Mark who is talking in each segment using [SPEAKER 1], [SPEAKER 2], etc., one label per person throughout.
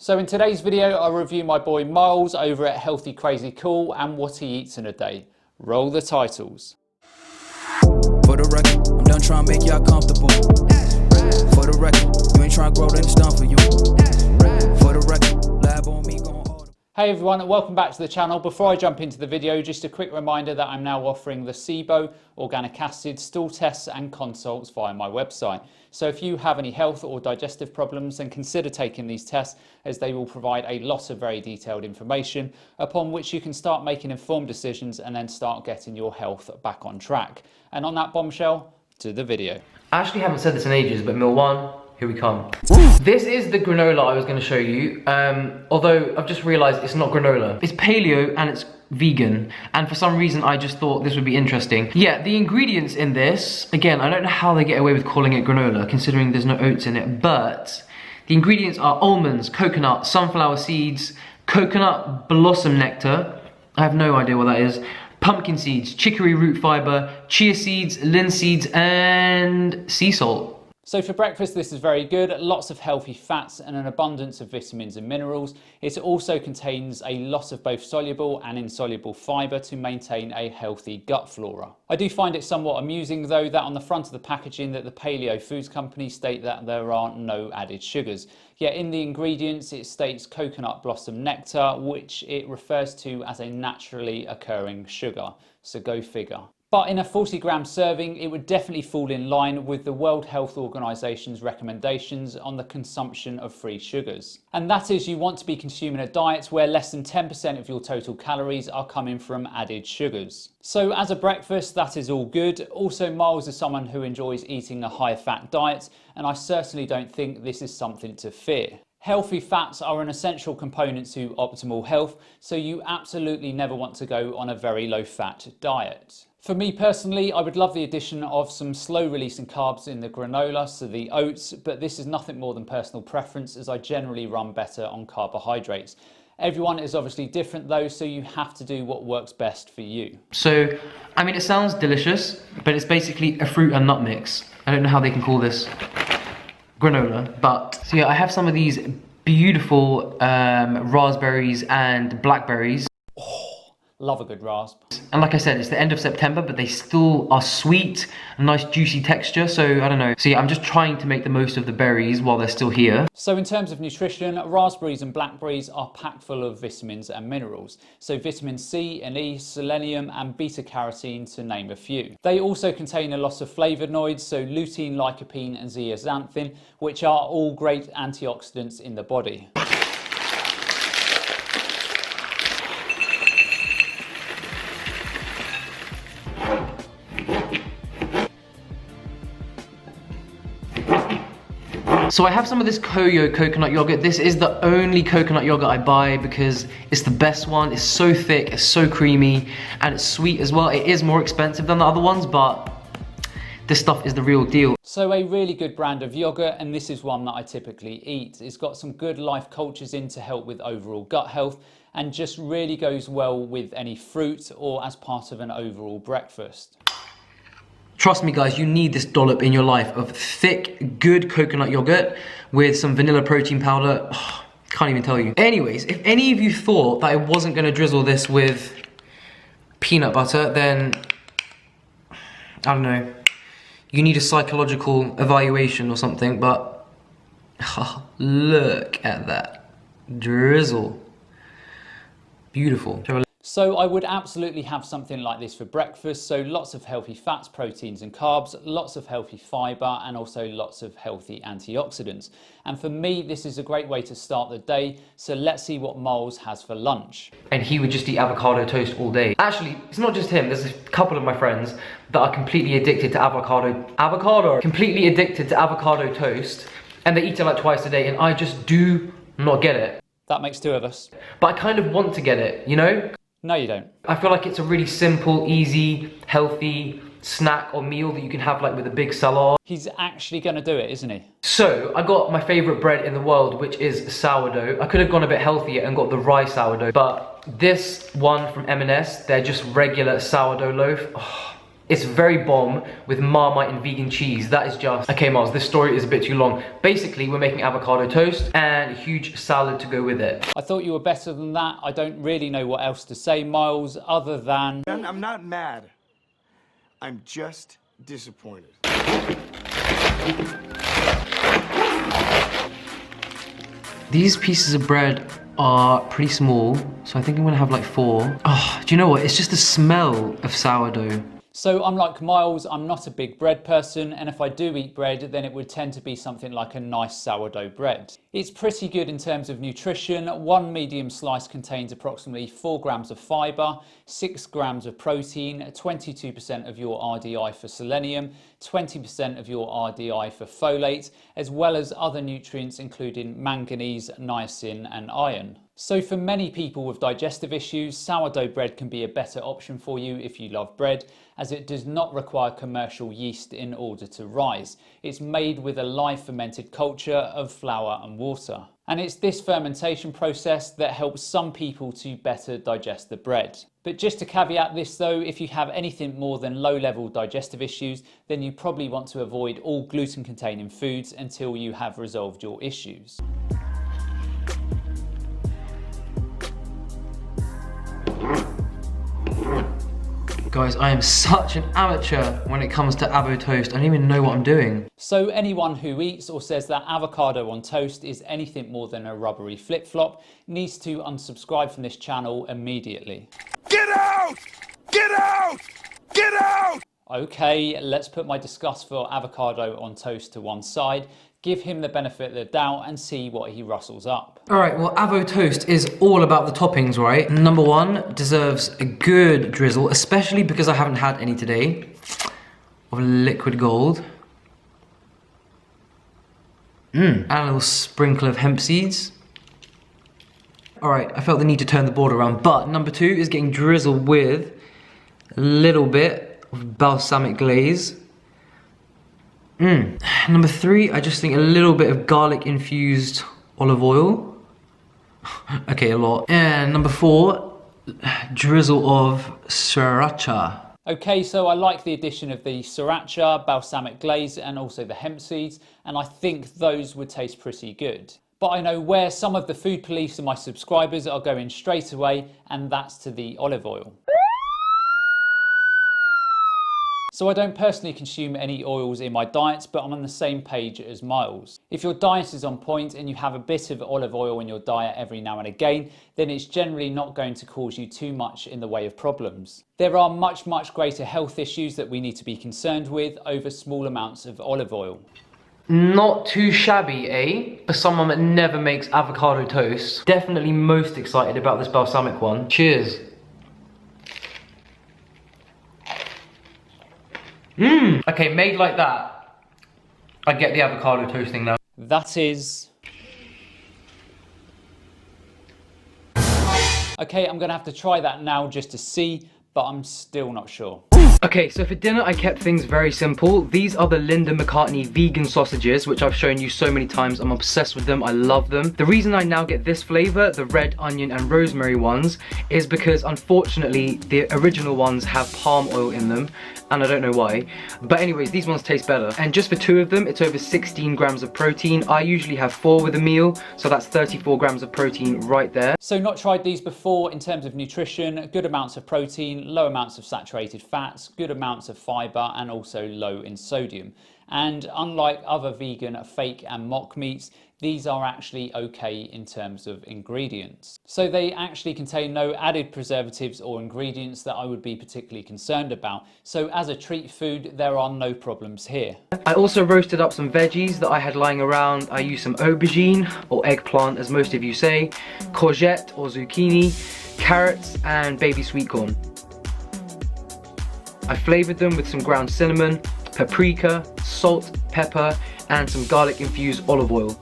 [SPEAKER 1] So in today's video, I review my boy Miles over at Healthy Crazy Cool and what he eats in a day. Roll the titles.
[SPEAKER 2] For the record, I'm done trying to make y'all comfortable. For the record, you ain't trying to grow, then it's done for you. For the record, lab on me going hard.
[SPEAKER 1] Hey everyone, and welcome back to the channel. Before I jump into the video, just a quick reminder that I'm now offering the SIBO, organic acid, stool tests and consults via my website. So if you have any health or digestive problems, then consider taking these tests, as they will provide a lot of very detailed information upon which you can start making informed decisions and then start getting your health back on track. And on that bombshell, to the video.
[SPEAKER 3] I actually haven't said this in ages, but meal one, here we come. This is the granola I was going to show you, although I've just realised it's not granola. It's paleo and it's vegan, and for some reason I just thought this would be interesting. Yeah, the ingredients in this, again, I don't know how they get away with calling it granola, considering there's no oats in it, but the ingredients are almonds, coconut, sunflower seeds, coconut blossom nectar, I have no idea what that is, pumpkin seeds, chicory root fibre, chia seeds, linseeds, and sea salt.
[SPEAKER 1] So for breakfast, this is very good. Lots of healthy fats and an abundance of vitamins and minerals. It also contains a lot of both soluble and insoluble fibre to maintain a healthy gut flora. I do find it somewhat amusing though that on the front of the packaging that the paleo foods company state that there are no added sugars. Yet in the ingredients it states coconut blossom nectar, which it refers to as a naturally occurring sugar. So go figure. But in a 40-gram serving, it would definitely fall in line with the World Health Organization's recommendations on the consumption of free sugars. And that is, you want to be consuming a diet where less than 10% of your total calories are coming from added sugars. So as a breakfast, that is all good. Also, Miles is someone who enjoys eating a high-fat diet, and I certainly don't think this is something to fear. Healthy fats are an essential component to optimal health, so you absolutely never want to go on a very low-fat diet. For me personally, I would love the addition of some slow-releasing carbs in the granola, so the oats, but this is nothing more than personal preference, as I generally run better on carbohydrates. Everyone is obviously different though, so you have to do what works best for you.
[SPEAKER 3] So, I mean, it sounds delicious, but it's basically a fruit and nut mix. I don't know how they can call this granola, but so yeah, I have some of these beautiful raspberries and blackberries.
[SPEAKER 1] Oh, love a good rasp.
[SPEAKER 3] And like I said, it's the end of September, but they still are sweet, a nice juicy texture, so I don't know. So yeah, I'm just trying to make the most of the berries while they're still here.
[SPEAKER 1] So in terms of nutrition, raspberries and blackberries are packed full of vitamins and minerals. So vitamin C and E, selenium and beta carotene, to name a few. They also contain a lot of flavonoids, so lutein, lycopene and zeaxanthin, which are all great antioxidants in the body.
[SPEAKER 3] So I have some of this Koyo coconut yogurt. This is the only coconut yogurt I buy because it's the best one. It's so thick, it's so creamy, and it's sweet as well. It is more expensive than the other ones, but this stuff is the real deal.
[SPEAKER 1] So a really good brand of yogurt, and this is one that I typically eat. It's got some good life cultures in to help with overall gut health, and just really goes well with any fruit or as part of an overall breakfast.
[SPEAKER 3] Trust me guys, you need this dollop in your life of thick, good coconut yogurt with some vanilla protein powder. Oh, can't even tell you. Anyways, if any of you thought that I wasn't gonna drizzle this with peanut butter, then I don't know. You need a psychological evaluation or something, but oh, look at that drizzle. Beautiful.
[SPEAKER 1] So I would absolutely have something like this for breakfast. So lots of healthy fats, proteins and carbs, lots of healthy fibre, and also lots of healthy antioxidants. And for me, this is a great way to start the day. So let's see what Miles has for lunch.
[SPEAKER 3] And he would just eat avocado toast all day. Actually, it's not just him. There's a couple of my friends that are completely addicted to completely addicted to avocado toast. And they eat it like twice a day, and I just do not get it.
[SPEAKER 1] That makes two of us.
[SPEAKER 3] But I kind of want to get it, you know?
[SPEAKER 1] No, you don't.
[SPEAKER 3] I feel like it's a really simple, easy, healthy snack or meal that you can have like with a big salad.
[SPEAKER 1] He's actually going to do it, isn't he?
[SPEAKER 3] So I got my favorite bread in the world, which is sourdough. I could have gone a bit healthier and got the rye sourdough, but this one from M&S, they're just regular sourdough loaf. Oh, It's very bomb with Marmite and vegan cheese. That is just... Okay, Miles, this story is a bit too long. Basically, we're making avocado toast and a huge salad to go with it.
[SPEAKER 1] I thought you were better than that. I don't really know what else to say, Miles, other than...
[SPEAKER 4] I'm not mad. I'm just disappointed.
[SPEAKER 3] These pieces of bread are pretty small, so I think I'm gonna have like 4. Oh, do you know what? It's just the smell of sourdough.
[SPEAKER 1] So unlike Miles, I'm not a big bread person, and if I do eat bread, then it would tend to be something like a nice sourdough bread. It's pretty good in terms of nutrition. One medium slice contains approximately 4 grams of fibre, 6 grams of protein, 22% of your RDI for selenium, 20% of your RDI for folate, as well as other nutrients including manganese, niacin and iron. So for many people with digestive issues, sourdough bread can be a better option for you if you love bread, as it does not require commercial yeast in order to rise. It's made with a live fermented culture of flour and water. And it's this fermentation process that helps some people to better digest the bread. But just to caveat this though, if you have anything more than low-level digestive issues, then you probably want to avoid all gluten-containing foods until you have resolved your issues.
[SPEAKER 3] Guys, I am such an amateur when it comes to avo toast. I don't even know what I'm doing.
[SPEAKER 1] So anyone who eats or says that avocado on toast is anything more than a rubbery flip-flop needs to unsubscribe from this channel immediately.
[SPEAKER 4] Get out! Get out! Get out!
[SPEAKER 1] Okay, let's put my disgust for avocado on toast to one side, give him the benefit of the doubt and see what he rustles up.
[SPEAKER 3] Alright, well, avo toast is all about the toppings, right? Number 1 deserves a good drizzle, especially because I haven't had any today, of liquid gold. And a little sprinkle of hemp seeds. Alright, I felt the need to turn the board around, but number 2 is getting drizzled with a little bit of balsamic glaze. Number 3, I just think a little bit of garlic infused olive oil. Okay, a lot. And number 4, drizzle of sriracha.
[SPEAKER 1] Okay, so I like the addition of the sriracha, balsamic glaze and also the hemp seeds, and I think those would taste pretty good. But I know where some of the food police and my subscribers are going straight away, and that's to the olive oil. So I don't personally consume any oils in my diet, but I'm on the same page as Miles. If your diet is on point and you have a bit of olive oil in your diet every now and again, then it's generally not going to cause you too much in the way of problems. There are much greater health issues that we need to be concerned with over small amounts of olive oil.
[SPEAKER 3] Not too shabby, eh? For someone that never makes avocado toast. Definitely most excited about this balsamic one. Cheers. Okay, made like that, I get the avocado toasting now.
[SPEAKER 1] That is... Okay, I'm gonna have to try that now just to see, but I'm still not sure.
[SPEAKER 3] Okay, so for dinner I kept things very simple. These are the Linda McCartney vegan sausages, which I've shown you so many times. I'm obsessed with them, I love them. The reason I now get this flavor, the red onion and rosemary ones, is because unfortunately the original ones have palm oil in them, and I don't know why. But anyways, these ones taste better. And just for 2 of them, it's over 16 grams of protein. I usually have 4 with a meal, so that's 34 grams of protein right there.
[SPEAKER 1] So not tried these before in terms of nutrition, good amounts of protein, low amounts of saturated fats, good amounts of fibre and also low in sodium. And unlike other vegan fake and mock meats, these are actually okay in terms of ingredients. So they actually contain no added preservatives or ingredients that I would be particularly concerned about. So as a treat food, there are no problems here.
[SPEAKER 3] I also roasted up some veggies that I had lying around. I used some aubergine, or eggplant as most of you say, courgette or zucchini, carrots and baby sweet corn. I flavoured them with some ground cinnamon, paprika, salt, pepper and some garlic infused olive oil.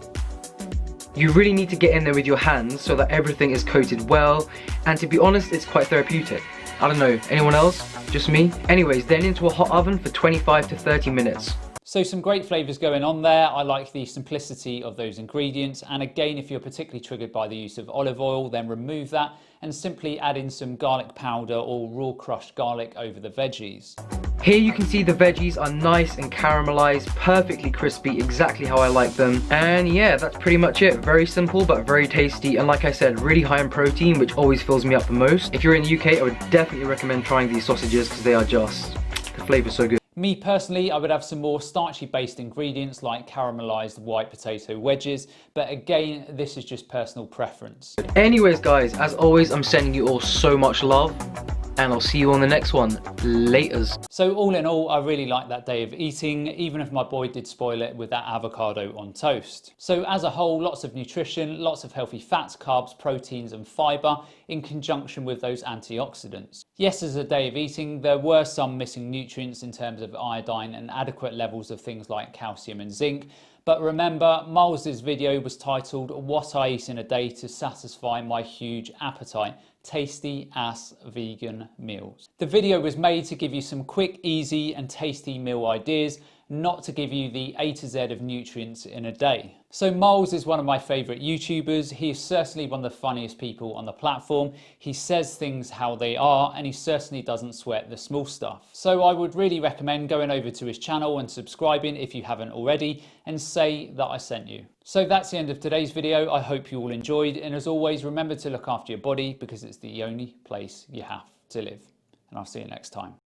[SPEAKER 3] You really need to get in there with your hands so that everything is coated well, and to be honest, it's quite therapeutic. I don't know, anyone else? Just me? Anyways, then into a hot oven for 25 to 30 minutes.
[SPEAKER 1] So some great flavours going on there. I like the simplicity of those ingredients, and again, if you're particularly triggered by the use of olive oil, then remove that and simply add in some garlic powder or raw crushed garlic over the veggies.
[SPEAKER 3] Here you can see the veggies are nice and caramelized, perfectly crispy, exactly how I like them. And yeah, that's pretty much it. Very simple, but very tasty. And like I said, really high in protein, which always fills me up the most. If you're in the UK, I would definitely recommend trying these sausages because they are just, the flavor's so good.
[SPEAKER 1] Me personally, I would have some more starchy based ingredients like caramelized white potato wedges, but again, this is just personal preference.
[SPEAKER 3] Anyways guys, as always, I'm sending you all so much love, and I'll see you on the next one. Laters.
[SPEAKER 1] So all in all, I really liked that day of eating, even if my boy did spoil it with that avocado on toast. So as a whole, lots of nutrition, lots of healthy fats, carbs, proteins and fibre in conjunction with those antioxidants. Yes, as a day of eating, there were some missing nutrients in terms of iodine and adequate levels of things like calcium and zinc. But remember, Miles's video was titled "What I Eat in a Day to Satisfy My Huge Appetite. Tasty ass vegan meals." The video was made to give you some quick, easy and tasty meal ideas, not to give you the A to Z of nutrients in a day. So Miles is one of my favourite YouTubers. He is certainly one of the funniest people on the platform. He says things how they are, and he certainly doesn't sweat the small stuff. So I would really recommend going over to his channel and subscribing if you haven't already, and say that I sent you. So that's the end of today's video. I hope you all enjoyed, and as always, remember to look after your body because it's the only place you have to live. And I'll see you next time.